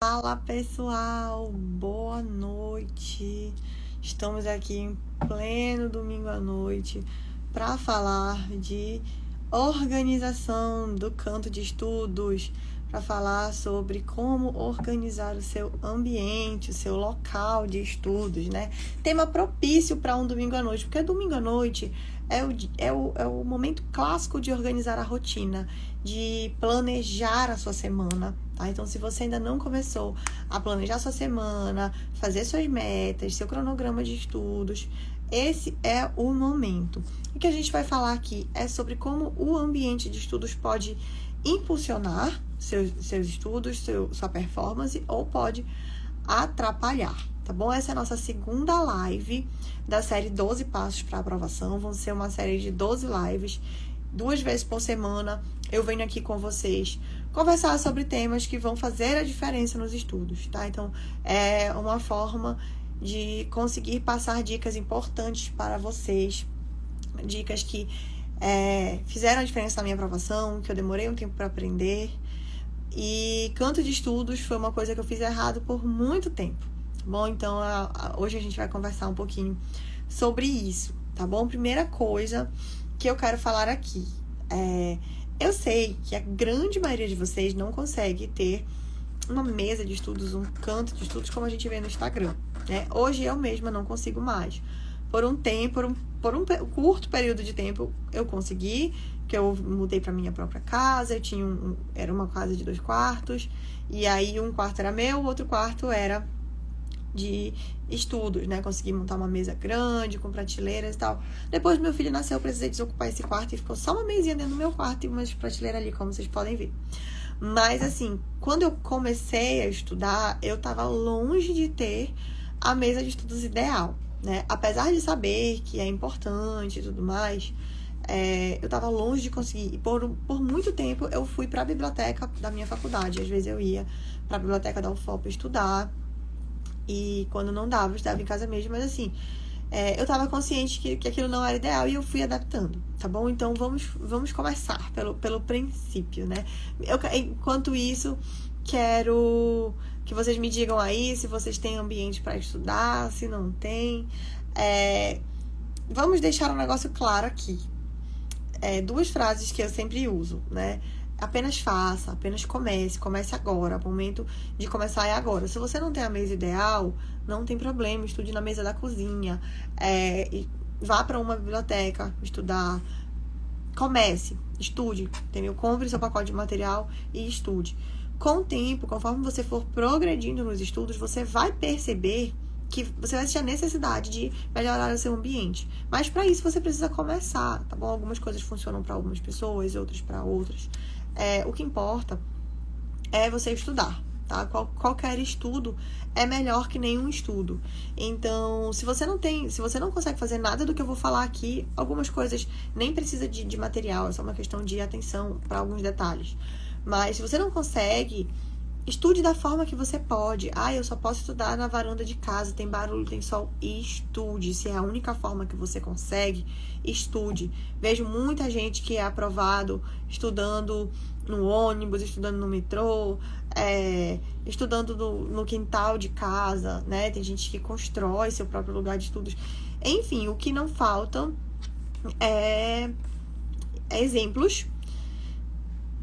Fala pessoal, boa noite. Estamos aqui em pleno domingo à noite para falar de organização do canto de estudos, para falar sobre como organizar o seu ambiente, o seu local de estudos, né? Tema propício para um domingo à noite, porque domingo à noite é o momento clássico de organizar a rotina, de planejar a sua semana, tá? Então, se você ainda não começou a planejar a sua semana, fazer suas metas, seu cronograma de estudos, esse é o momento. O que a gente vai falar aqui é sobre como o ambiente de estudos pode impulsionar seus estudos, sua performance, ou pode atrapalhar, tá bom? Essa é a nossa segunda live da série 12 Passos para Aprovação. Vão ser uma série de 12 lives, 2 vezes por semana. Eu venho aqui com vocês conversar sobre temas que vão fazer a diferença nos estudos, tá? Então, é uma forma de conseguir passar dicas importantes para vocês, dicas que fizeram a diferença na minha aprovação, que eu demorei um tempo para aprender. E canto de estudos foi uma coisa que eu fiz errado por muito tempo, tá bom? Então, hoje a gente vai conversar um pouquinho sobre isso, tá bom? Primeira coisa que eu quero falar aqui eu sei que a grande maioria de vocês não consegue ter uma mesa de estudos, um canto de estudos como a gente vê no Instagram, né? Hoje eu mesma não consigo mais. Por um curto período de tempo eu consegui, que eu mudei para minha própria casa. Eu tinha era uma casa de 2 quartos, e aí um quarto era meu, o outro quarto era de estudos, né? Consegui montar uma mesa grande, com prateleiras e tal. Depois meu filho nasceu, eu precisei desocupar esse quarto e ficou só uma mesinha dentro do meu quarto e umas prateleiras ali, como vocês podem ver. Mas assim, quando eu comecei a estudar, eu tava longe de ter a mesa de estudos ideal, né? Apesar de saber que é importante e tudo mais, eu tava longe de conseguir. E por muito tempo eu fui pra biblioteca da minha faculdade. Às vezes eu ia pra biblioteca da UFOP estudar, e quando não dava, eu estudava em casa mesmo. Mas assim, eu tava consciente que aquilo não era ideal e eu fui adaptando, tá bom? Então vamos começar pelo princípio, né? Enquanto isso, quero que vocês me digam aí se vocês têm ambiente para estudar, se não tem. Vamos deixar um negócio claro aqui. 2 frases que eu sempre uso, né? Apenas faça, apenas comece agora. O momento de começar é agora. Se você não tem a mesa ideal, não tem problema, estude na mesa da cozinha, vá para uma biblioteca estudar. Comece, estude, entendeu? Compre seu pacote de material e estude. Com o tempo, conforme você for progredindo nos estudos, você vai perceber que você vai sentir a necessidade de melhorar o seu ambiente. Mas para isso você precisa começar, tá bom? Algumas coisas funcionam para algumas pessoas, outras para outras. O que importa é você estudar, tá? Qualquer estudo é melhor que nenhum estudo. Então, se você não consegue fazer nada do que eu vou falar aqui, algumas coisas nem precisa de material, é só uma questão de atenção para alguns detalhes. Mas se você não consegue, estude da forma que você pode. Eu só posso estudar na varanda de casa, tem barulho, tem sol. Estude. Se é a única forma que você consegue, estude. Vejo muita gente que é aprovado estudando no ônibus, estudando no metrô, estudando no quintal de casa, né? Tem gente que constrói seu próprio lugar de estudos. Enfim, o que não falta é exemplos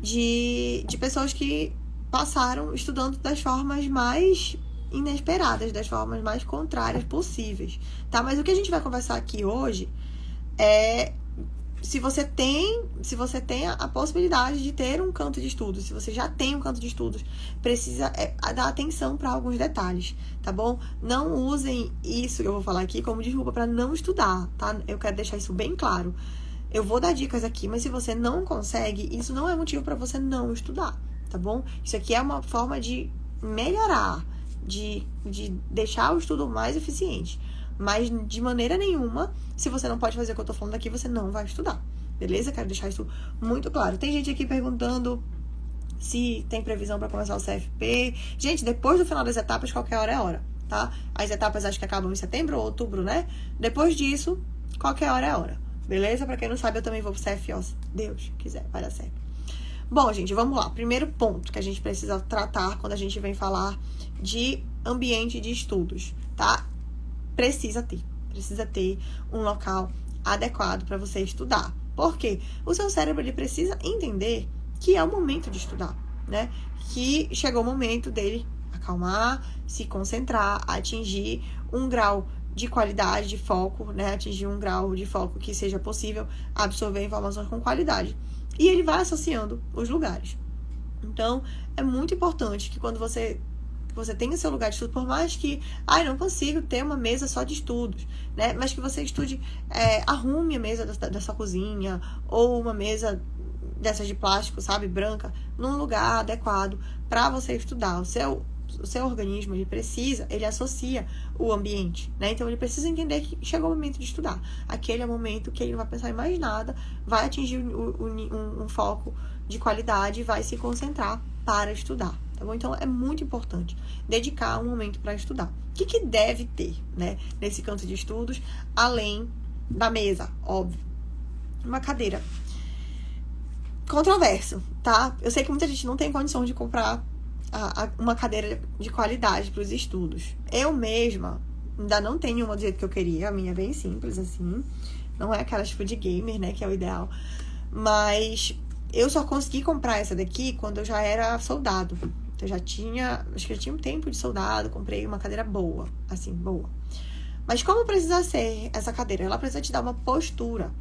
de pessoas que passaram estudando das formas mais inesperadas, das formas mais contrárias possíveis, tá? Mas o que a gente vai conversar aqui hoje é se você tem a possibilidade de ter um canto de estudos. Se você já tem um canto de estudos, precisa dar atenção para alguns detalhes, tá bom? Não usem isso que eu vou falar aqui como desculpa para não estudar, tá? Eu quero deixar isso bem claro. Eu vou dar dicas aqui, mas se você não consegue, isso não é motivo para você não estudar, tá bom? Isso aqui é uma forma de melhorar, de deixar o estudo mais eficiente. Mas de maneira nenhuma, se você não pode fazer o que eu tô falando aqui, você não vai estudar, beleza? Quero deixar isso muito claro. Tem gente aqui perguntando se tem previsão para começar o CFP. Gente, depois do final das etapas, qualquer hora é hora, tá? As etapas acho que acabam em setembro ou outubro, né? Depois disso, qualquer hora é hora, beleza? Pra quem não sabe, eu também vou pro CFO, se Deus quiser, vai dar certo. Bom, gente, vamos lá. Primeiro ponto que a gente precisa tratar quando a gente vem falar de ambiente de estudos, tá? Precisa ter um local adequado para você estudar. Por quê? O seu cérebro, ele precisa entender que é o momento de estudar, né? Que chegou o momento dele acalmar, se concentrar, atingir um grau de qualidade, de foco, né? Atingir um grau de foco que seja possível absorver informações com qualidade. E ele vai associando os lugares. Então, é muito importante que quando você tenha seu lugar de estudo, por mais que, não consigo ter uma mesa só de estudos, né? Mas que você estude, arrume a mesa da sua cozinha, ou uma mesa dessas de plástico, sabe, branca, num lugar adequado para você estudar. O seu organismo, ele associa o ambiente, né? Então, ele precisa entender que chegou o momento de estudar. Aquele é o momento que ele não vai pensar em mais nada, vai atingir um foco de qualidade e vai se concentrar para estudar, tá bom? Então, é muito importante dedicar um momento para estudar. O que deve ter, né, nesse canto de estudos, além da mesa, óbvio? Uma cadeira. Controverso, tá? Eu sei que muita gente não tem condição de comprar uma cadeira de qualidade para os estudos. Eu mesma ainda não tenho uma do jeito que eu queria. A minha é bem simples, assim. Não é aquela tipo de gamer, né? Que é o ideal. Mas eu só consegui comprar essa daqui quando eu já era soldado. Eu já tinha... Acho que eu tinha um tempo de soldado. Comprei uma cadeira boa. Assim, boa. Mas como precisa ser essa cadeira? Ela precisa te dar uma postura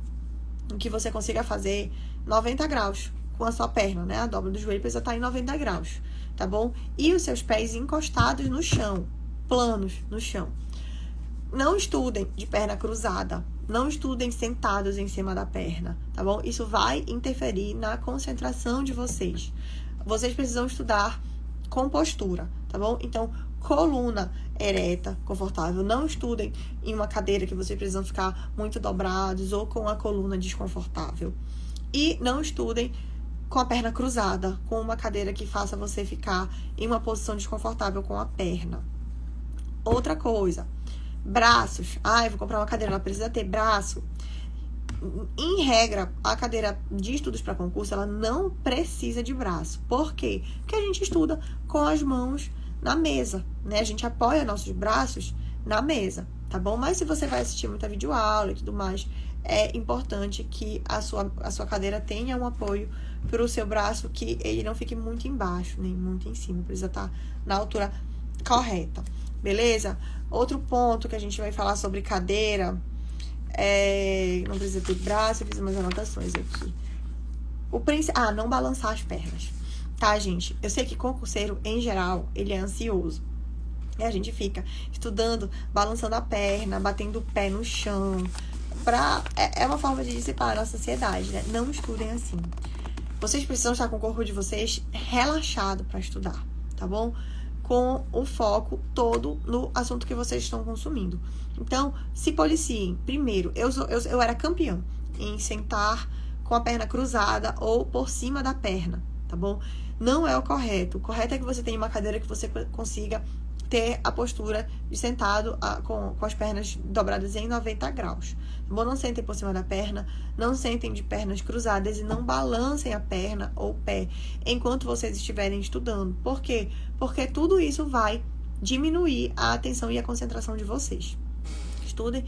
em que você consiga fazer 90 graus com a sua perna, né? A dobra do joelho precisa estar em 90 graus, tá bom? E os seus pés encostados no chão, planos no chão. Não estudem de perna cruzada, não estudem sentados em cima da perna, tá bom? Isso vai interferir na concentração de vocês. Vocês precisam estudar com postura, tá bom? Então, coluna ereta, confortável. Não estudem em uma cadeira que vocês precisam ficar muito dobrados ou com a coluna desconfortável. E não estudem com a perna cruzada, com uma cadeira que faça você ficar em uma posição desconfortável com a perna. Outra coisa, braços. Eu vou comprar uma cadeira, ela precisa ter braço. Em regra, a cadeira de estudos para concurso, ela não precisa de braço. Por quê? Porque a gente estuda com as mãos na mesa, né? A gente apoia nossos braços na mesa, tá bom? Mas se você vai assistir muita videoaula e tudo mais, é importante que a sua cadeira tenha um apoio para o seu braço, que ele não fique muito embaixo, nem muito em cima. Precisa estar na altura correta, beleza? Outro ponto que a gente vai falar sobre cadeira... não precisa ter braço, eu fiz umas anotações aqui. Não balançar as pernas, tá, gente? Eu sei que concurseiro, em geral, ele é ansioso. E a gente fica estudando, balançando a perna, batendo o pé no chão. É uma forma de dissipar a nossa ansiedade, né? Não estudem assim. Vocês precisam estar com o corpo de vocês relaxado para estudar, tá bom? Com o foco todo no assunto que vocês estão consumindo. Então, se policiem. Primeiro, eu era campeã em sentar com a perna cruzada ou por cima da perna, tá bom? Não é o correto. O correto é que você tenha uma cadeira que você consiga ter a postura de sentado com as pernas dobradas em 90 graus. Tá bom? Não sentem por cima da perna, não sentem de pernas cruzadas e não balancem a perna ou o pé enquanto vocês estiverem estudando. Por quê? Porque tudo isso vai diminuir a atenção e a concentração de vocês. Estudem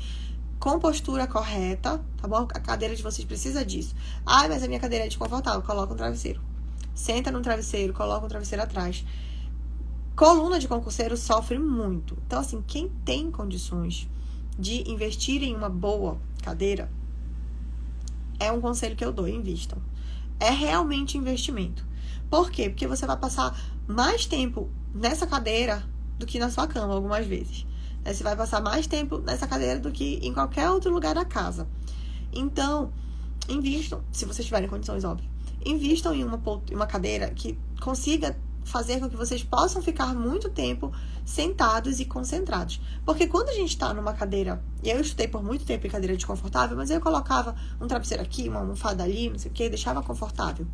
com postura correta, tá bom? A cadeira de vocês precisa disso. Mas a minha cadeira é desconfortável. Coloca um travesseiro. Senta no travesseiro, coloca um travesseiro atrás. Coluna de concurseiro sofre muito. Então, assim, quem tem condições de investir em uma boa cadeira, é um conselho que eu dou, invistam. É realmente investimento. Por quê? Porque você vai passar mais tempo nessa cadeira do que na sua cama, algumas vezes. Você vai passar mais tempo nessa cadeira do que em qualquer outro lugar da casa. Então, invistam, se vocês tiverem condições, óbvio. Invistam em uma cadeira que consiga fazer com que vocês possam ficar muito tempo sentados e concentrados. Porque quando a gente está numa cadeira, e eu estudei por muito tempo em cadeira desconfortável, mas eu colocava um travesseiro aqui, uma almofada ali, não sei o que, deixava confortável.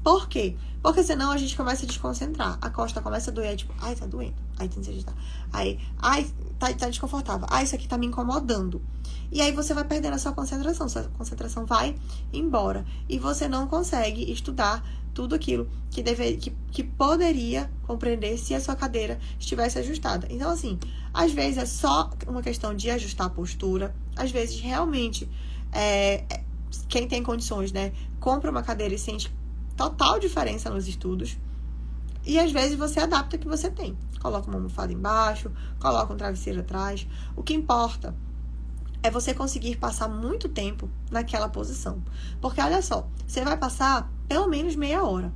Por quê? Porque senão a gente começa a desconcentrar. A costa começa a doer, tipo, tá doendo. Aí tem que se agitar. Aí, tá desconfortável. Isso aqui tá me incomodando. E aí você vai perdendo a sua concentração vai embora. E você não consegue estudar tudo aquilo que poderia compreender se a sua cadeira estivesse ajustada. Então, assim, às vezes é só uma questão de ajustar a postura, às vezes realmente quem tem condições, né, compra uma cadeira e sente total diferença nos estudos, e às vezes você adapta o que você tem. Coloca uma almofada embaixo, coloca um travesseiro atrás. O que importa é você conseguir passar muito tempo naquela posição. Porque, olha só, você vai passar pelo menos meia hora.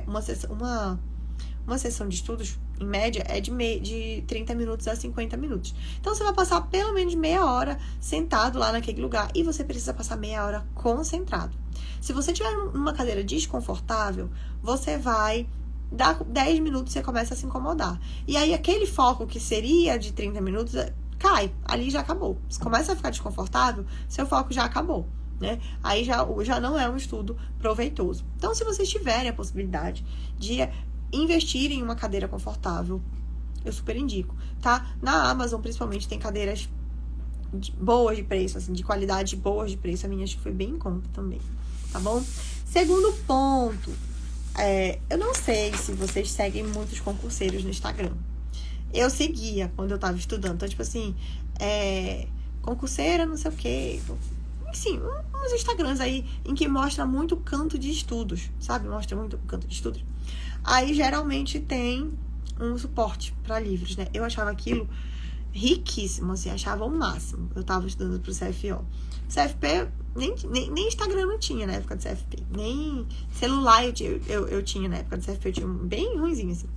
Uma sessão de estudos, em média, é de 30 minutos a 50 minutos. Então, você vai passar pelo menos meia hora sentado lá naquele lugar. E você precisa passar meia hora concentrado. Se você tiver numa cadeira desconfortável, você vai... Dá 10 minutos você começa a se incomodar. E aí, aquele foco que seria de 30 minutos cai. Ali já acabou. Se começa a ficar desconfortável, seu foco já acabou, né? Aí já não é um estudo proveitoso. Então, se vocês tiverem a possibilidade de investir em uma cadeira confortável, eu super indico, tá? Na Amazon, principalmente, tem cadeiras boas de preço, assim, de qualidade boas de preço. A minha acho que foi bem em conta também, tá bom? Segundo ponto... eu não sei se vocês seguem muitos concurseiros no Instagram. Eu seguia quando eu tava estudando. Então, tipo assim, concurseira, não sei o quê. Assim, uns Instagrams aí em que mostra muito canto de estudos, sabe? Mostra muito canto de estudos. Aí, geralmente, tem um suporte para livros, né? Eu achava aquilo riquíssimo, assim, achava o máximo. Eu tava estudando pro CFO. CFP, nem Instagram não tinha na época do CFP. Nem celular eu tinha na época do CFP. Eu tinha um bem ruimzinho, assim.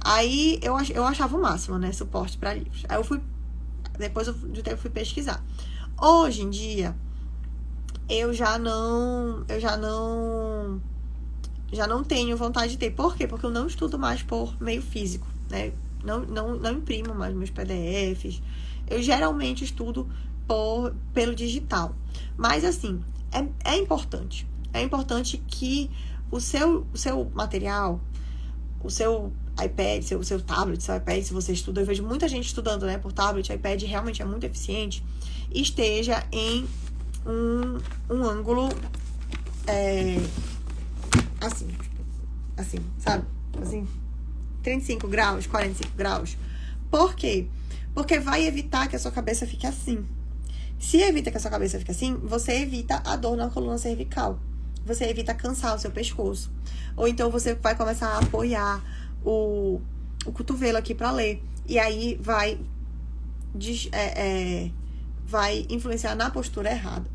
Aí, eu achava o máximo, né? Suporte para livros. Aí, depois de tempo, fui pesquisar. Hoje em dia, eu já não tenho vontade de ter. Por quê? Porque eu não estudo mais por meio físico, né? Não imprimo mais meus PDFs. Eu geralmente estudo pelo digital. Mas, assim, é importante. É importante que o seu material, o seu iPad, seu tablet, seu iPad, se você estuda, eu vejo muita gente estudando, né, por tablet, iPad realmente é muito eficiente, esteja em um ângulo assim, sabe? Assim, 35 graus, 45 graus. Por quê? Porque vai evitar que a sua cabeça fique assim. Se evita que a sua cabeça fique assim, você evita a dor na coluna cervical. Você evita cansar o seu pescoço. Ou então você vai começar a apoiar o cotovelo aqui para ler. E aí vai influenciar na postura errada.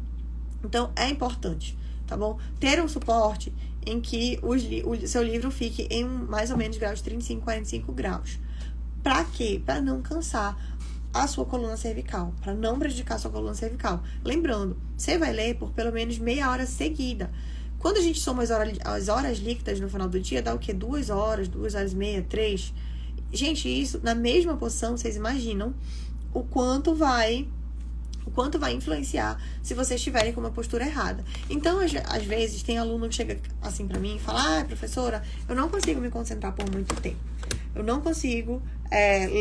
Então, é importante, tá bom? Ter um suporte em que o seu livro fique em mais ou menos graus de 35, 45 graus. Pra quê? Pra não cansar a sua coluna cervical, para não prejudicar a sua coluna cervical. Lembrando, você vai ler por pelo menos meia hora seguida. Quando a gente soma as horas líquidas no final do dia, dá o quê? 2 horas, 2 horas e meia, 3. Gente, isso na mesma posição, vocês imaginam o quanto vai influenciar se vocês estiverem com uma postura errada. Então, às vezes, tem aluno que chega assim pra mim e fala: professora, eu não consigo me concentrar por muito tempo. Eu não consigo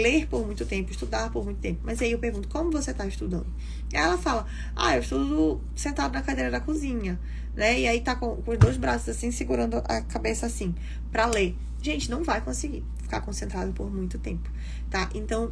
ler por muito tempo, estudar por muito tempo. Mas aí eu pergunto: como você tá estudando? E ela fala: eu estudo sentado na cadeira da cozinha, né? E aí tá com os 2 braços assim, segurando a cabeça assim, pra ler. Gente, não vai conseguir ficar concentrado por muito tempo, tá? Então,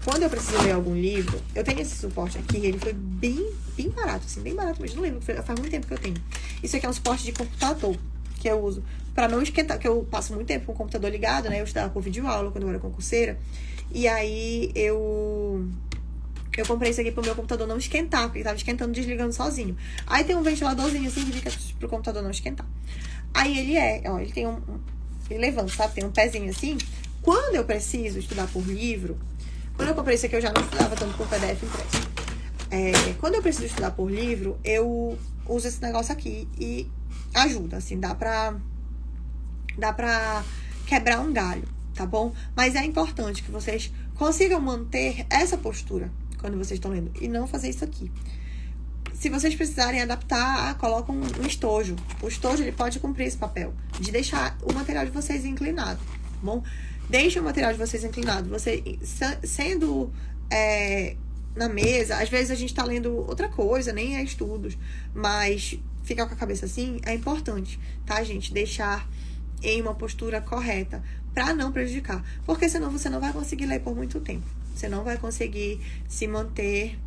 quando eu preciso ler algum livro, eu tenho esse suporte aqui, ele foi bem barato, assim, bem barato mesmo. Não lembro, faz muito tempo que eu tenho. Isso aqui é um suporte de computador que eu uso pra não esquentar, porque eu passo muito tempo com o computador ligado, né? Eu estudava por videoaula quando eu era concurseira. E aí eu comprei isso aqui pro meu computador não esquentar, porque ele tava esquentando, desligando sozinho. Aí tem um ventiladorzinho assim que fica pro computador não esquentar. Aí ele tem ele levanta, sabe? Tem um pezinho assim. Quando eu preciso estudar por livro, quando eu comprei isso aqui, eu já não estudava tanto por PDF impresso. Quando eu preciso estudar por livro, eu uso esse negócio aqui e ajuda, assim, dá pra quebrar um galho, tá bom? Mas é importante que vocês consigam manter essa postura quando vocês estão lendo e não fazer isso aqui. Se vocês precisarem adaptar, colocam um estojo. O estojo, ele pode cumprir esse papel de deixar o material de vocês inclinado, tá bom? Deixe o material de vocês inclinado. Você sendo na mesa, às vezes a gente tá lendo outra coisa, nem é estudos, mas ficar com a cabeça assim, é importante, tá, gente? Deixar em uma postura correta, para não prejudicar. Porque senão você não vai conseguir ler por muito tempo. Você não vai conseguir se manter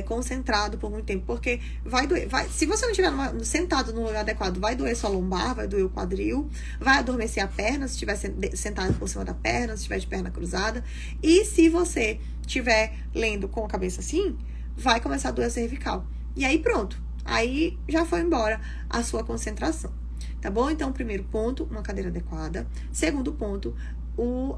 concentrado por muito tempo. Porque vai doer. Se você não estiver sentado no lugar adequado, vai doer sua lombar, vai doer o quadril, vai adormecer a perna, se estiver sentado por cima da perna, se estiver de perna cruzada. E se você estiver lendo com a cabeça assim, vai começar a doer a cervical. E aí pronto. Aí já foi embora a sua concentração. Tá bom? Então, primeiro ponto, uma cadeira adequada. Segundo ponto,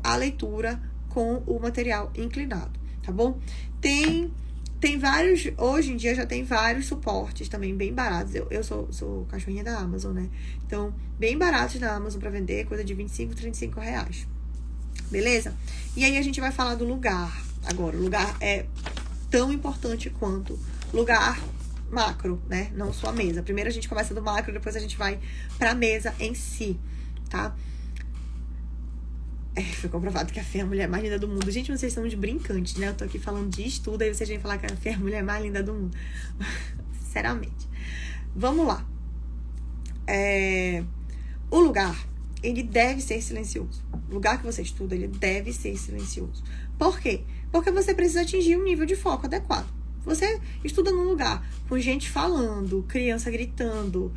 a leitura com o material inclinado, tá bom? Tem vários, hoje em dia já tem vários suportes também bem baratos. Eu sou cachorrinha da Amazon, né? Então, bem baratos na Amazon pra vender, coisa de 25, 35 reais. Beleza? E aí a gente vai falar do lugar. Agora, o lugar é tão importante quanto lugar macro, né? Não só a mesa. Primeiro a gente começa do macro, depois a gente vai pra mesa em si, tá? Foi comprovado que a Fê é a mulher mais linda do mundo. Gente, vocês são uns brincantes, né? Eu tô aqui falando de estudo, aí vocês vêm falar que a Fê é a mulher mais linda do mundo. Sinceramente. Vamos lá. O lugar, ele deve ser silencioso. O lugar que você estuda, ele deve ser silencioso. Por quê? Porque você precisa atingir um nível de foco adequado. Você estuda num lugar com gente falando, criança gritando,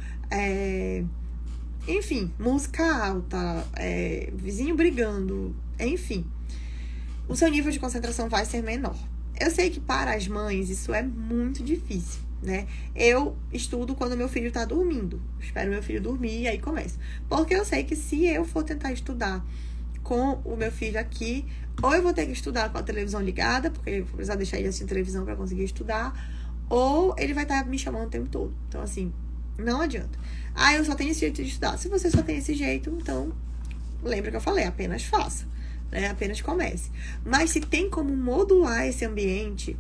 enfim, música alta, vizinho brigando, enfim. O seu nível de concentração vai ser menor. Eu sei que para as mães isso é muito difícil, né? Eu estudo quando meu filho tá dormindo. Espero meu filho dormir e aí começo. Porque eu sei que se eu for tentar estudar com o meu filho aqui, ou eu vou ter que estudar com a televisão ligada, porque eu vou precisar deixar ele assistir televisão para conseguir estudar, ou ele vai estar me chamando o tempo todo. Então, assim, não adianta. Eu só tenho esse jeito de estudar. Se você só tem esse jeito, então, lembra que eu falei, apenas faça, né? Apenas comece. Mas se tem como modular esse ambiente,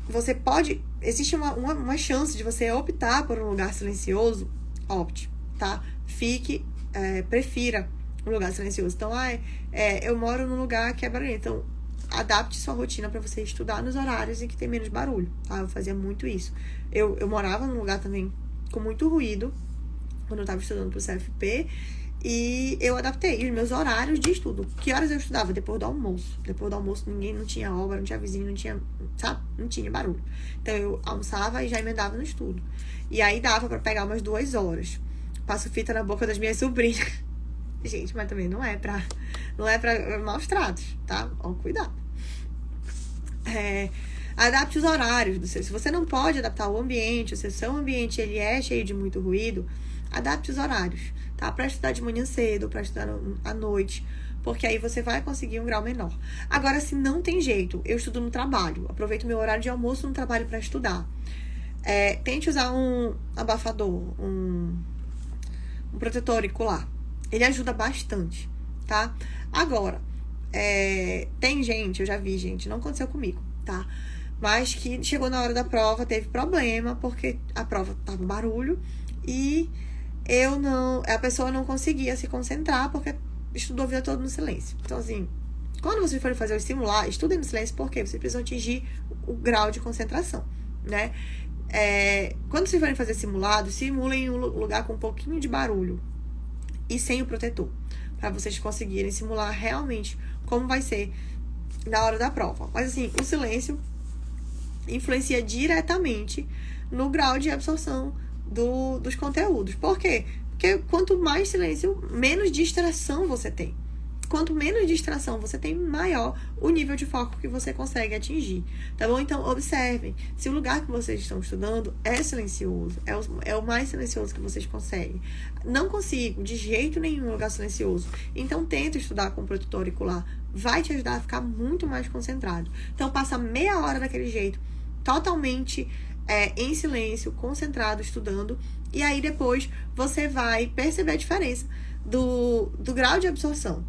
você pode... Existe uma chance de você optar por um lugar silencioso, opte, tá? Prefira um lugar silencioso. Então, eu moro num lugar que é barulhento. Então, adapte sua rotina para você estudar nos horários em que tem menos barulho, tá? Eu fazia muito isso. Eu morava num lugar também com muito ruído, quando eu tava estudando pro CFP, e eu adaptei os meus horários de estudo. Que horas eu estudava? Depois do almoço. Depois do almoço, não tinha obra, não tinha vizinho, não tinha, sabe? Não tinha barulho. Então, eu almoçava e já emendava no estudo. E aí, dava pra pegar umas 2 horas. Passo fita na boca das minhas sobrinhas. Gente, mas também não é pra maus tratos, tá? Ó, cuidado. Adapte os horários. Se você não pode adaptar o ambiente, se o seu ambiente ele é cheio de muito ruído, adapte os horários, tá? Pra estudar de manhã cedo, pra estudar à noite, porque aí você vai conseguir um grau menor. Agora, se não tem jeito, eu estudo no trabalho, aproveito meu horário de almoço no trabalho pra estudar. Tente usar um abafador, um protetor auricular. Ele ajuda bastante, tá? Agora, tem gente, eu já vi gente, não aconteceu comigo, tá? Mas que chegou na hora da prova, teve problema, porque a prova tava um barulho e a pessoa não conseguia se concentrar, porque estudou a vida toda no silêncio. Então, assim, quando vocês forem fazer o simular, estudem no silêncio, porque vocês precisam atingir o grau de concentração, né? Quando vocês forem fazer simulado, simulem em um lugar com um pouquinho de barulho e sem o protetor, para vocês conseguirem simular realmente como vai ser na hora da prova. Mas assim, o silêncio influencia diretamente no grau de absorção dos conteúdos. Por quê? Porque quanto mais silêncio, menos distração você tem. Quanto menos distração você tem, maior o nível de foco que você consegue atingir, tá bom? Então, observem, se o lugar que vocês estão estudando é silencioso, é o mais silencioso que vocês conseguem. Não consigo, de jeito nenhum, um lugar silencioso. Então, tenta estudar com protetor auricular. Vai te ajudar a ficar muito mais concentrado. Então, passa meia hora daquele jeito, totalmente em silêncio, concentrado, estudando. E aí, depois, você vai perceber a diferença do grau de absorção.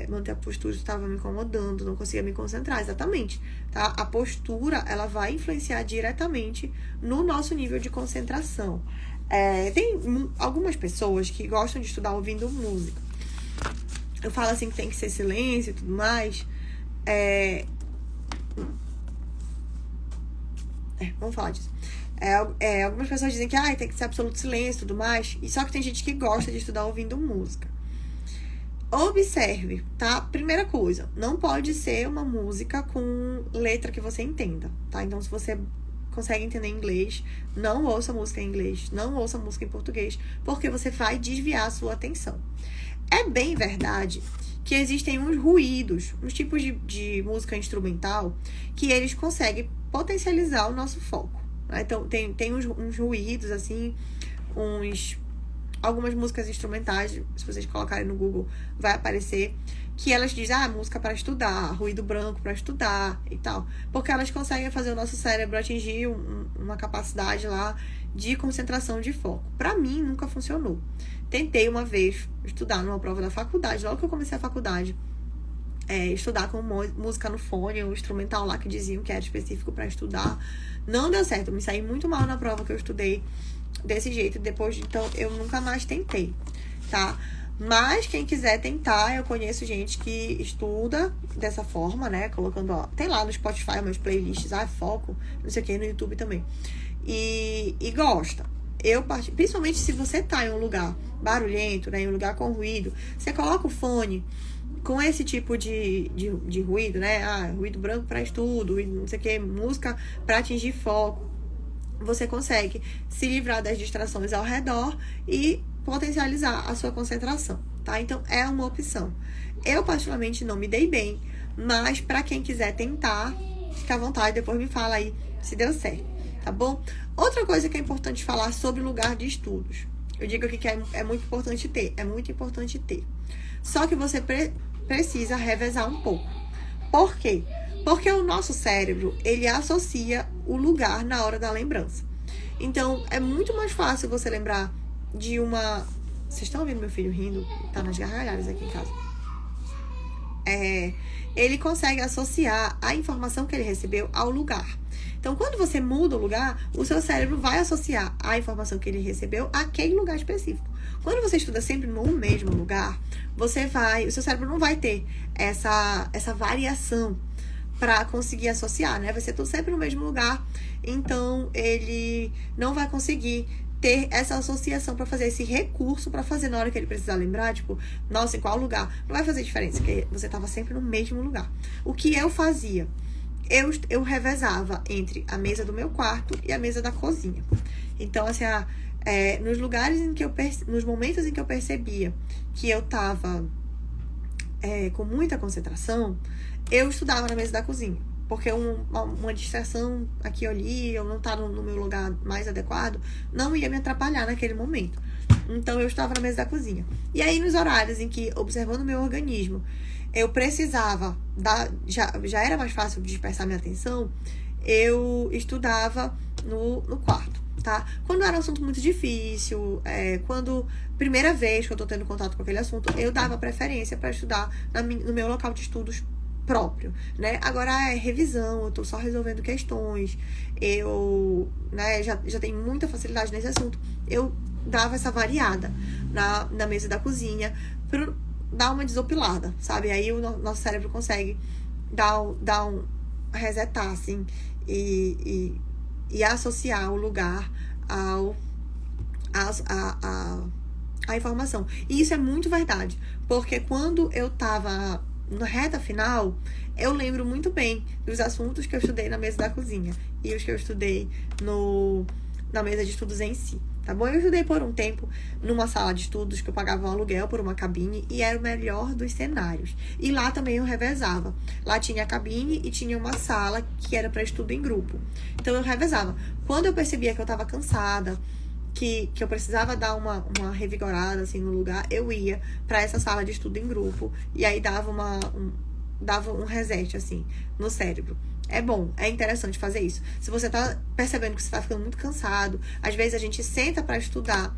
Manter a postura estava me incomodando, não conseguia me concentrar, exatamente, tá? A postura, ela vai influenciar diretamente no nosso nível de concentração. Tem algumas pessoas que gostam de estudar ouvindo música. Eu falo assim que tem que ser silêncio e tudo mais. Vamos falar disso. Algumas pessoas dizem que tem que ser absoluto silêncio e tudo mais. E só que tem gente que gosta de estudar ouvindo música. Observe, tá? Primeira coisa, não pode ser uma música com letra que você entenda, tá? Então, se você consegue entender inglês, não ouça música em inglês, não ouça música em português, porque você vai desviar a sua atenção. É bem verdade que existem uns ruídos, uns tipos de música instrumental, que eles conseguem potencializar o nosso foco, né? Então, tem uns ruídos, assim, algumas músicas instrumentais, se vocês colocarem no Google, vai aparecer, que elas dizem, música para estudar, ruído branco para estudar e tal. Porque elas conseguem fazer o nosso cérebro atingir uma capacidade lá de concentração de foco. Para mim, nunca funcionou. Tentei uma vez estudar numa prova da faculdade, logo que eu comecei a faculdade, estudar com música no fone, um instrumental lá que diziam que era específico para estudar. Não deu certo, eu me saí muito mal na prova que eu estudei desse jeito. Depois, então, eu nunca mais tentei, tá? Mas quem quiser tentar, eu conheço gente que estuda dessa forma, né? Colocando, tem lá no Spotify umas playlists, foco, não sei o que, no YouTube também. E gosta. Principalmente se você tá em um lugar barulhento, né? Em um lugar com ruído, você coloca o fone com esse tipo de ruído, né? Ruído branco para estudo, não sei o que, música para atingir foco. Você consegue se livrar das distrações ao redor e potencializar a sua concentração, tá? Então, é uma opção. Eu, particularmente, não me dei bem, mas para quem quiser tentar, fica à vontade, depois me fala aí se deu certo, tá bom? Outra coisa que é importante falar sobre lugar de estudos. Eu digo aqui que é muito importante ter. Só que você precisa revezar um pouco. Por quê? Porque o nosso cérebro, ele associa o lugar na hora da lembrança. Então, é muito mais fácil você lembrar de uma... Vocês estão ouvindo meu filho rindo? Tá nas gargalhadas aqui em casa. Ele consegue associar a informação que ele recebeu ao lugar. Então, quando você muda o lugar, o seu cérebro vai associar a informação que ele recebeu àquele lugar específico. Quando você estuda sempre no mesmo lugar, o seu cérebro não vai ter essa variação para conseguir associar, né? Vai ser tudo sempre no mesmo lugar, então ele não vai conseguir ter essa associação para fazer esse recurso para fazer na hora que ele precisar lembrar, tipo, nossa, em qual lugar? Não vai fazer diferença, porque você estava sempre no mesmo lugar. O que eu fazia? Eu revezava entre a mesa do meu quarto e a mesa da cozinha. Então, assim, nos lugares em que nos momentos em que eu percebia que eu estava com muita concentração, eu estudava na mesa da cozinha. Porque uma distração aqui ou ali, eu não estar no meu lugar mais adequado, não ia me atrapalhar naquele momento. Então, eu estava na mesa da cozinha. E aí, nos horários em que, observando o meu organismo, eu precisava, já era mais fácil dispersar minha atenção, eu estudava no quarto, tá? Quando era um assunto muito difícil, primeira vez que eu tô tendo contato com aquele assunto, eu dava preferência para estudar no meu local de estudos próprio, né? Agora é revisão, eu tô só resolvendo questões, eu, né, já tenho muita facilidade nesse assunto, eu dava essa variada na mesa da cozinha para dar uma desopilada, sabe? Aí o nosso cérebro consegue dar um resetar, assim, e associar o lugar à informação. E isso é muito verdade, porque quando eu tava na reta final, eu lembro muito bem dos assuntos que eu estudei na mesa da cozinha e os que eu estudei na mesa de estudos em si, tá bom? Eu estudei por um tempo numa sala de estudos que eu pagava um aluguel por uma cabine e era o melhor dos cenários. E lá também eu revezava. Lá tinha a cabine e tinha uma sala que era para estudo em grupo. Então eu revezava. Quando eu percebia que eu estava cansada, que eu precisava dar uma revigorada assim no lugar, eu ia para essa sala de estudo em grupo e aí dava um reset assim no cérebro. É bom, é interessante fazer isso. Se você tá percebendo que você tá ficando muito cansado, às vezes a gente senta para estudar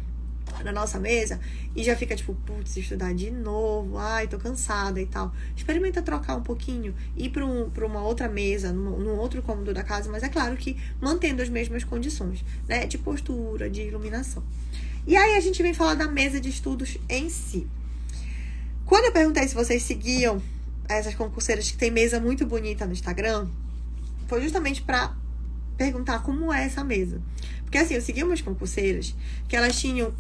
na nossa mesa e já fica tipo, putz, estudar de novo, ai, tô cansada e tal. Experimenta trocar um pouquinho, ir pra uma outra mesa, num outro cômodo da casa, mas é claro que mantendo as mesmas condições, né, de postura, de iluminação. E aí a gente vem falar da mesa de estudos em si. Quando eu perguntei se vocês seguiam essas concurseiras que tem mesa muito bonita no Instagram, foi justamente para perguntar como é essa mesa. Porque assim, eu segui umas concurseiras que elas tinham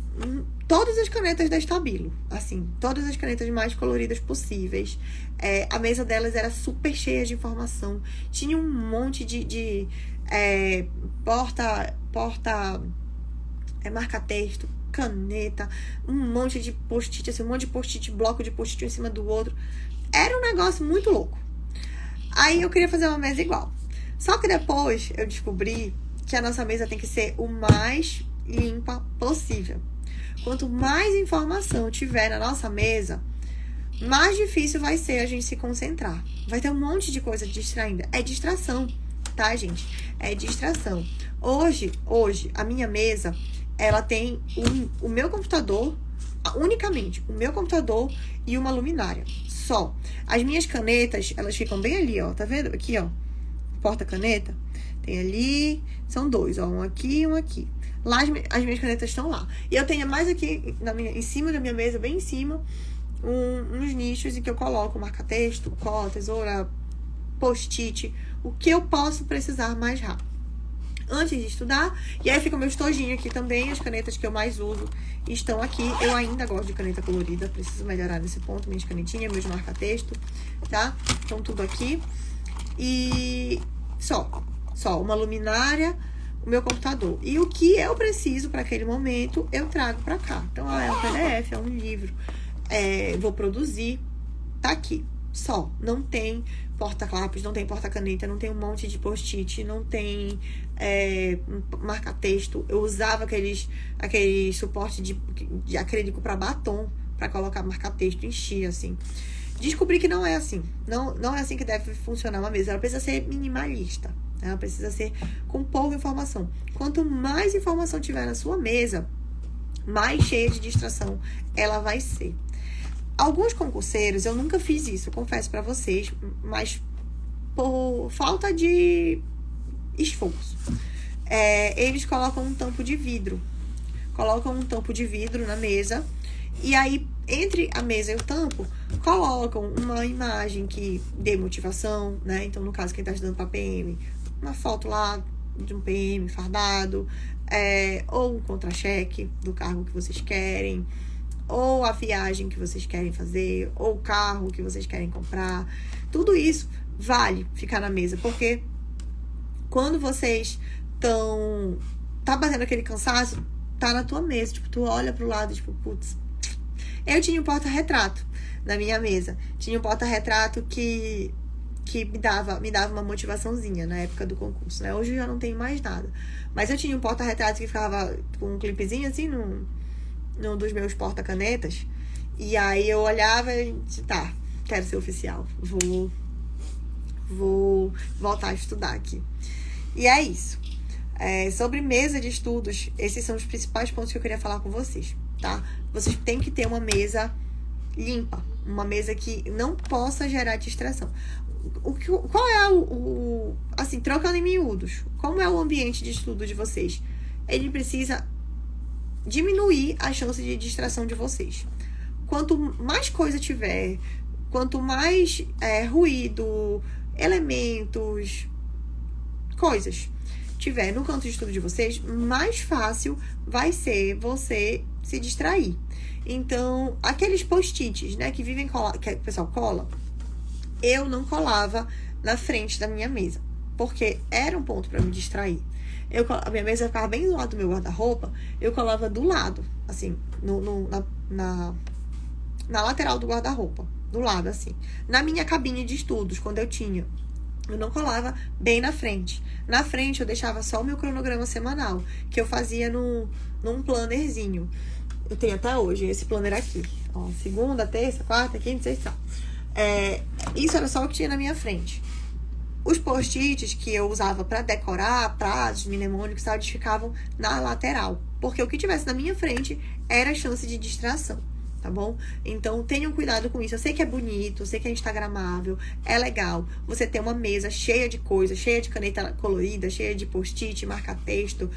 todas as canetas da Stabilo, assim, todas as canetas mais coloridas possíveis. A mesa delas era super cheia de informação. Tinha um monte de marca-texto, caneta, um monte de post-it, assim, um monte de post-it, bloco de post-it um em cima do outro. Era um negócio muito louco. Aí eu queria fazer uma mesa igual. Só que depois eu descobri que a nossa mesa tem que ser o mais limpa possível. Quanto mais informação tiver na nossa mesa, mais difícil vai ser a gente se concentrar. Vai ter um monte de coisa distraindo. É distração, tá, gente? É distração. Hoje, a minha mesa, ela tem o meu computador, unicamente o meu computador e uma luminária. Só. As minhas canetas, elas ficam bem ali, ó. Tá vendo? Aqui, ó. Porta-caneta. Tem ali, são dois, ó. Um aqui e um aqui. Lá as minhas canetas estão lá. E eu tenho mais aqui, em cima da minha mesa, bem em cima, uns nichos em que eu coloco marca-texto, cola, tesoura, post-it, o que eu posso precisar mais rápido. Antes de estudar, e aí fica o meu estojinho aqui também, as canetas que eu mais uso estão aqui. Eu ainda gosto de caneta colorida, preciso melhorar nesse ponto, minhas canetinhas, meus marca-texto, tá? Estão tudo aqui. E só uma luminária, o meu computador. E o que eu preciso para aquele momento, eu trago para cá. Então, é um PDF, é um livro, vou produzir, tá aqui. Só, não tem porta-lápis, não tem porta-caneta, não tem um monte de post-it, não tem marca-texto. Eu usava aquele suporte de acrílico para batom, para colocar marca-texto, enchia assim. Descobri que não é assim. Não é assim que deve funcionar uma mesa. Ela precisa ser minimalista. Ela precisa ser com pouca informação. Quanto mais informação tiver na sua mesa, mais cheia de distração ela vai ser. Alguns concurseiros, eu nunca fiz isso, confesso pra vocês, mas por falta de esforço, eles colocam um tampo de vidro. Colocam um tampo de vidro na mesa, e aí, entre a mesa e o tampo, colocam uma imagem que dê motivação, né? Então, no caso, quem tá estudando pra PM, uma foto lá de um PM fardado, ou um contra-cheque do cargo que vocês querem, ou a viagem que vocês querem fazer, ou o carro que vocês querem comprar. Tudo isso vale ficar na mesa, porque quando vocês tá batendo aquele cansaço, tá na tua mesa, tipo, tu olha pro lado, tipo, putz. Eu tinha um porta-retrato na minha mesa. Tinha um porta-retrato que me dava uma motivaçãozinha na época do concurso, né? Hoje eu já não tenho mais nada. Mas eu tinha um porta-retrato que ficava com um clipezinho assim num dos meus porta-canetas. E aí eu olhava e disse, tá, quero ser oficial. Vou voltar a estudar aqui. E é isso. Sobre mesa de estudos, esses são os principais pontos que eu queria falar com vocês, tá? Vocês têm que ter uma mesa limpa. Uma mesa que não possa gerar distração. Qual é assim, trocando em miúdos, como é o ambiente de estudo de vocês? Ele precisa diminuir a chance de distração de vocês. Quanto mais coisa tiver, quanto mais ruído, elementos, coisas tiver no canto de estudo de vocês, mais fácil vai ser você se distrair. Então, aqueles post-its, né, que o pessoal cola, eu não colava na frente da minha mesa, porque era um ponto para me distrair. A minha mesa ficava bem do lado do meu guarda-roupa, eu colava do lado, assim, na lateral do guarda-roupa, do lado, assim. Na minha cabine de estudos, quando eu não colava bem na frente. Na frente, eu deixava só o meu cronograma semanal, que eu fazia num plannerzinho. Eu tenho até hoje esse planner aqui. Ó, segunda, terça, quarta, quinta, sexta. Isso era só o que tinha na minha frente. Os post-its que eu usava para decorar, prazos, mnemônicos, eles ficavam na lateral. Porque o que tivesse na minha frente era a chance de distração, tá bom? Então, tenham cuidado com isso. Eu sei que é bonito, eu sei que é instagramável, é legal. Você ter uma mesa cheia de coisas, cheia de caneta colorida, cheia de post-it, marca-texto,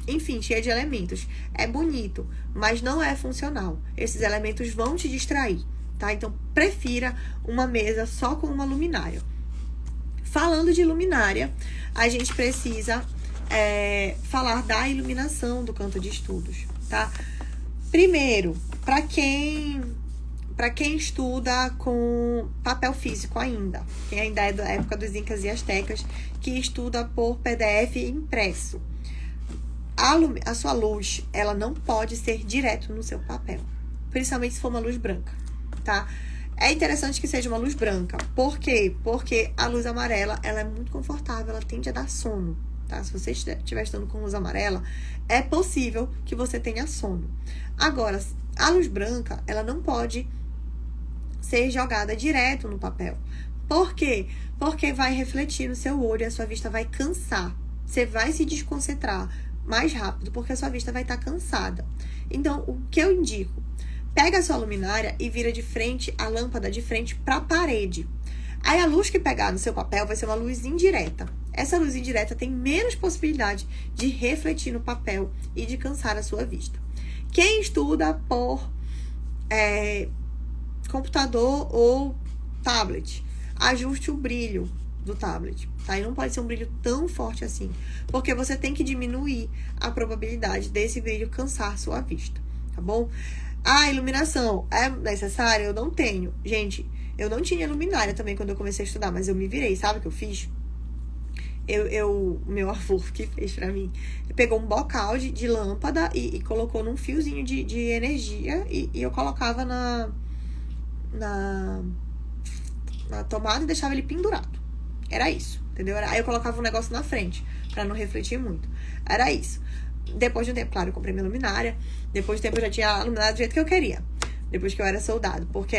enfim, cheia de elementos. É bonito, mas não é funcional. Esses elementos vão te distrair, tá? Então, prefira uma mesa só com uma luminária. falando de luminária, a gente precisa falar da iluminação do canto de estudos, tá? Primeiro, para quem estuda com papel físico ainda, quem ainda é da época dos Incas e Astecas, que estuda por PDF impresso, a sua luz, ela não pode ser direto no seu papel, principalmente se for uma luz branca, tá? É interessante que seja uma luz branca. Por quê? Porque a luz amarela, ela é muito confortável, ela tende a dar sono, tá? Se você estiver estudando com luz amarela, é possível que você tenha sono. Agora, a luz branca, ela não pode ser jogada direto no papel. Por quê? Porque vai refletir no seu olho e a sua vista vai cansar. Você vai se desconcentrar mais rápido, porque a sua vista vai estar cansada. Então, o que eu indico? Pega a sua luminária e vira de frente, a lâmpada de frente para a parede. Aí a luz que pegar no seu papel vai ser uma luz indireta. Essa luz indireta tem menos possibilidade de refletir no papel e de cansar a sua vista. Quem estuda por computador ou tablet, ajuste o brilho do tablet, tá? E não pode ser um brilho tão forte assim, porque você tem que diminuir a probabilidade desse brilho cansar sua vista, tá bom? A iluminação é necessária? Eu não tenho. Gente, eu não tinha luminária também quando eu comecei a estudar, mas eu me virei. Sabe o que eu fiz? Meu avô que fez pra mim, ele pegou um bocal de lâmpada e colocou num fiozinho de energia e eu colocava na tomada e deixava ele pendurado. Era isso, entendeu? Aí eu colocava um negócio na frente pra não refletir muito. Era isso. Depois de um tempo, claro, eu comprei minha luminária. Depois de um tempo eu já tinha a luminária do jeito que eu queria. Depois que eu era soldado. Porque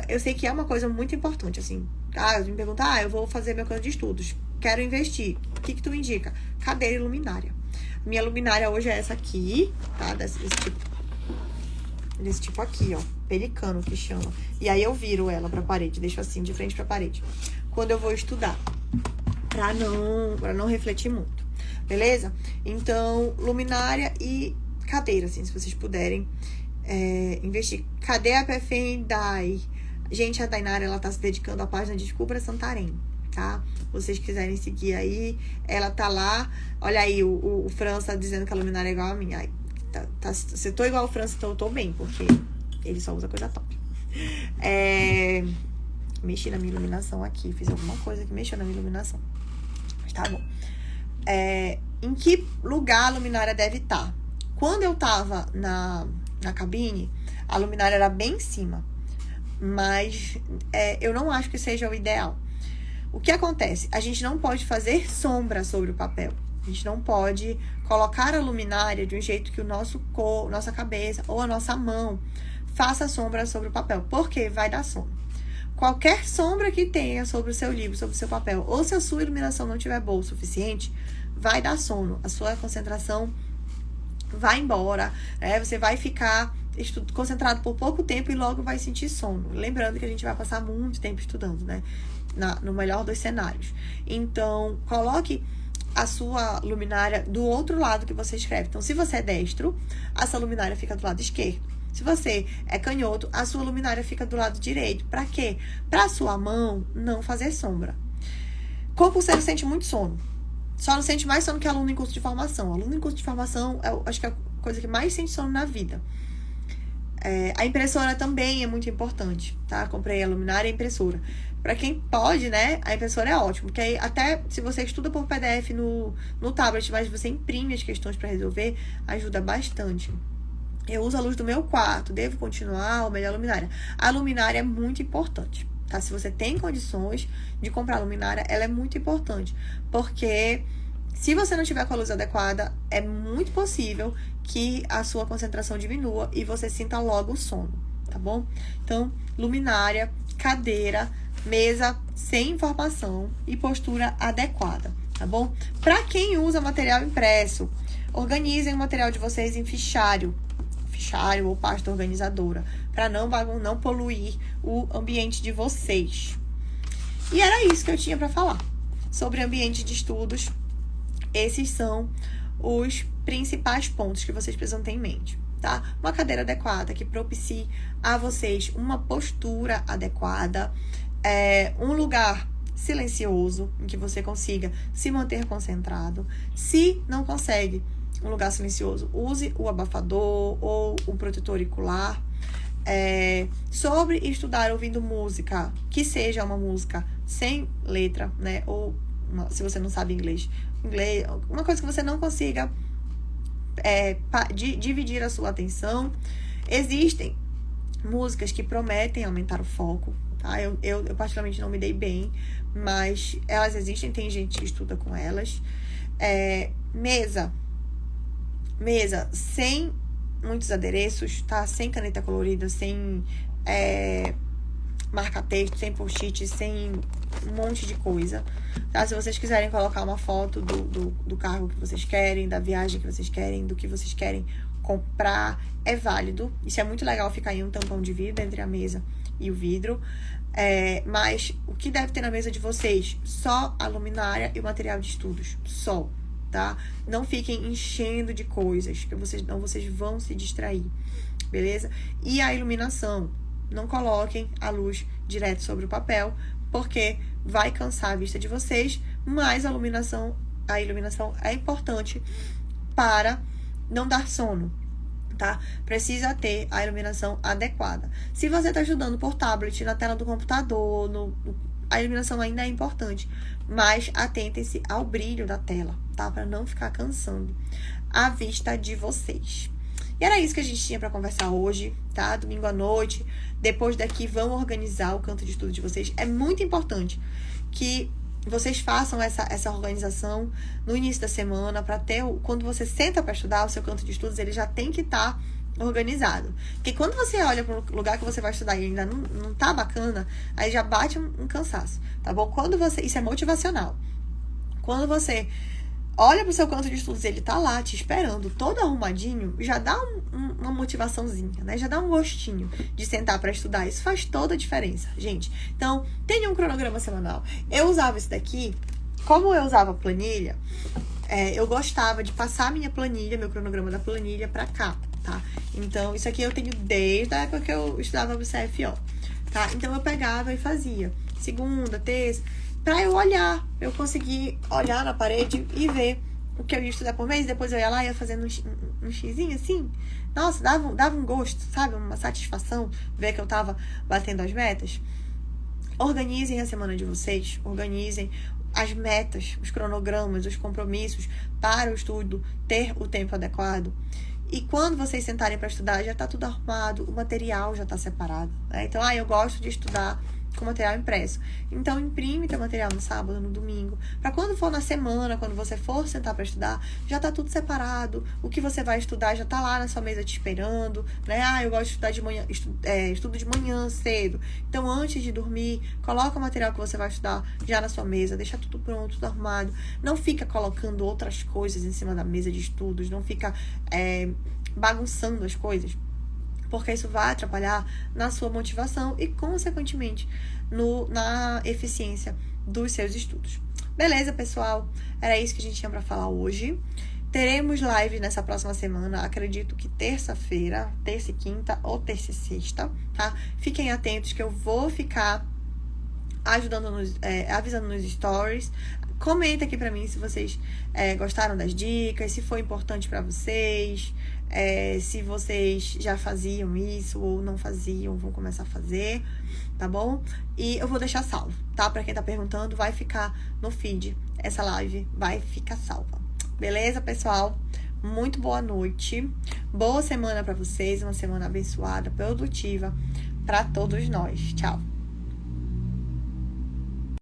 eu sei que é uma coisa muito importante, assim. Me pergunta, eu vou fazer meu canto de estudos. Quero investir. O que tu me indica? Cadeira e luminária. Minha luminária hoje é essa aqui, tá? Desse tipo aqui, ó. Pelicano que chama. E aí eu viro ela pra parede. Deixo assim, de frente pra parede. Quando eu vou estudar. Pra não refletir muito. Beleza? Então, luminária e cadeira, assim, se vocês puderem investir. Cadê a PFM Dai? Gente, a Dainara, ela tá se dedicando à página Descubra Santarém, tá? Se vocês quiserem seguir aí, ela tá lá. Olha aí, o França dizendo que a luminária é igual a minha. Se eu tô igual ao França, então eu tô bem, porque ele só usa coisa top. Mexi na minha iluminação aqui, fiz alguma coisa que mexeu na minha iluminação. Mas tá bom. Em que lugar a luminária deve estar? Quando eu tava na cabine, a luminária era bem em cima. Mas eu não acho que seja o ideal. O que acontece? A gente não pode fazer sombra sobre o papel. A gente não pode colocar a luminária de um jeito que o nossa cabeça ou a nossa mão faça sombra sobre o papel. Porque vai dar sono. Qualquer sombra que tenha sobre o seu livro, sobre o seu papel, ou se a sua iluminação não estiver boa o suficiente, vai dar sono. A sua concentração vai embora, você vai ficar concentrado por pouco tempo e logo vai sentir sono. Lembrando que a gente vai passar muito tempo estudando, né? No melhor dos cenários. Então, coloque a sua luminária do outro lado que você escreve. Então, se você é destro, a sua luminária fica do lado esquerdo. Se você é canhoto, a sua luminária fica do lado direito. Pra quê? Pra sua mão não fazer sombra. Concurseiro sente muito sono. Só não sente mais sono que aluno em curso de formação. Aluno em curso de formação, acho que é a coisa que mais sente sono na vida. A impressora também é muito importante, tá? Comprei a luminária e a impressora. Pra quem pode, né? A impressora é ótimo. Porque aí, até se você estuda por PDF no tablet, mas você imprime as questões pra resolver, ajuda bastante. Eu uso a luz do meu quarto, devo continuar ou melhor luminária? A luminária é muito importante, tá? Se você tem condições de comprar a luminária, ela é muito importante. Porque se você não tiver com a luz adequada, é muito possível que a sua concentração diminua e você sinta logo o sono, tá bom? Então, luminária, cadeira, mesa sem informação e postura adequada, tá bom? Para quem usa material impresso, organizem o material de vocês em fichário ou pasta organizadora, para não poluir o ambiente de vocês. E era isso que eu tinha para falar sobre ambiente de estudos. Esses são os principais pontos que vocês precisam ter em mente, tá? Uma cadeira adequada que propicie a vocês uma postura adequada, um lugar silencioso, em que você consiga se manter concentrado. Se não consegue um lugar silencioso, use o abafador ou o protetor auricular. Sobre estudar ouvindo música, que seja uma música sem letra, né? Ou se você não sabe inglês, uma coisa que você não consiga dividir a sua atenção. Existem músicas que prometem aumentar o foco, tá? Eu particularmente não me dei bem, mas elas existem, tem gente que estuda com elas. Mesa sem muitos adereços, tá? Sem caneta colorida, sem marca-texto, sem post-it, sem um monte de coisa, tá? Se vocês quiserem colocar uma foto do carro que vocês querem, da viagem que vocês querem, do que vocês querem comprar, é válido. Isso é muito legal, ficar em um tampão de vidro entre a mesa e o vidro. Mas o que deve ter na mesa de vocês? Só a luminária e o material de estudos. Só, tá? Não fiquem enchendo de coisas, que vocês vão se distrair, beleza? E a iluminação. Não coloquem a luz direto sobre o papel, porque vai cansar a vista de vocês, mas a iluminação é importante para não dar sono, tá? Precisa ter a iluminação adequada. Se você está estudando por tablet, na tela do computador, a iluminação ainda é importante, mas atentem-se ao brilho da tela, tá? Para não ficar cansando a vista de vocês. E era isso que a gente tinha para conversar hoje, tá? Domingo à noite. Depois daqui, vão organizar o canto de estudo de vocês. É muito importante que vocês façam essa organização no início da semana, para ter, quando você senta para estudar, o seu canto de estudos, ele já tem que estar organizado. Porque quando você olha para o lugar que você vai estudar e ainda não tá bacana, aí já bate um cansaço, tá bom? Isso é motivacional. Quando você olha pro seu canto de estudos, ele tá lá te esperando, todo arrumadinho, já dá uma motivaçãozinha, né? Já dá um gostinho de sentar para estudar. Isso faz toda a diferença, gente. Então, tenha um cronograma semanal. Eu usava isso daqui, como eu usava planilha, eu gostava de passar minha planilha, meu cronograma da planilha pra cá, tá? Então, isso aqui eu tenho desde a época que eu estudava no CFO, tá? Então, eu pegava e fazia segunda, terça, pra eu olhar, eu conseguir olhar na parede e ver o que eu ia estudar por mês. Depois eu ia lá e ia fazendo um xizinho assim. Nossa, dava um gosto, sabe? Uma satisfação ver que eu tava batendo as metas. Organizem a semana de vocês, organizem as metas, os cronogramas, os compromissos para o estudo, ter o tempo adequado. E quando vocês sentarem para estudar, já tá tudo arrumado, o material já tá separado, né? Então, eu gosto de estudar com material impresso. Então, imprime teu material no sábado, no domingo, para quando for na semana, quando você for sentar para estudar, já tá tudo separado. O que você vai estudar já tá lá na sua mesa te esperando, né? Eu gosto de estudar de manhã, estudo de manhã cedo. Então, antes de dormir, coloca o material que você vai estudar já na sua mesa, deixa tudo pronto, tudo arrumado. Não fica colocando outras coisas em cima da mesa de estudos, não fica bagunçando as coisas, porque isso vai atrapalhar na sua motivação e, consequentemente, na eficiência dos seus estudos. Beleza, pessoal? Era isso que a gente tinha para falar hoje. Teremos live nessa próxima semana, acredito que terça-feira, terça e quinta ou terça e sexta, tá? Fiquem atentos que eu vou ficar avisando nos stories. Comenta aqui pra mim se vocês gostaram das dicas, se foi importante pra vocês, se vocês já faziam isso ou não faziam, vão começar a fazer, tá bom? E eu vou deixar salvo, tá? Pra quem tá perguntando, vai ficar no feed, essa live vai ficar salva. Beleza, pessoal? Muito boa noite, boa semana pra vocês, uma semana abençoada, produtiva pra todos nós. Tchau!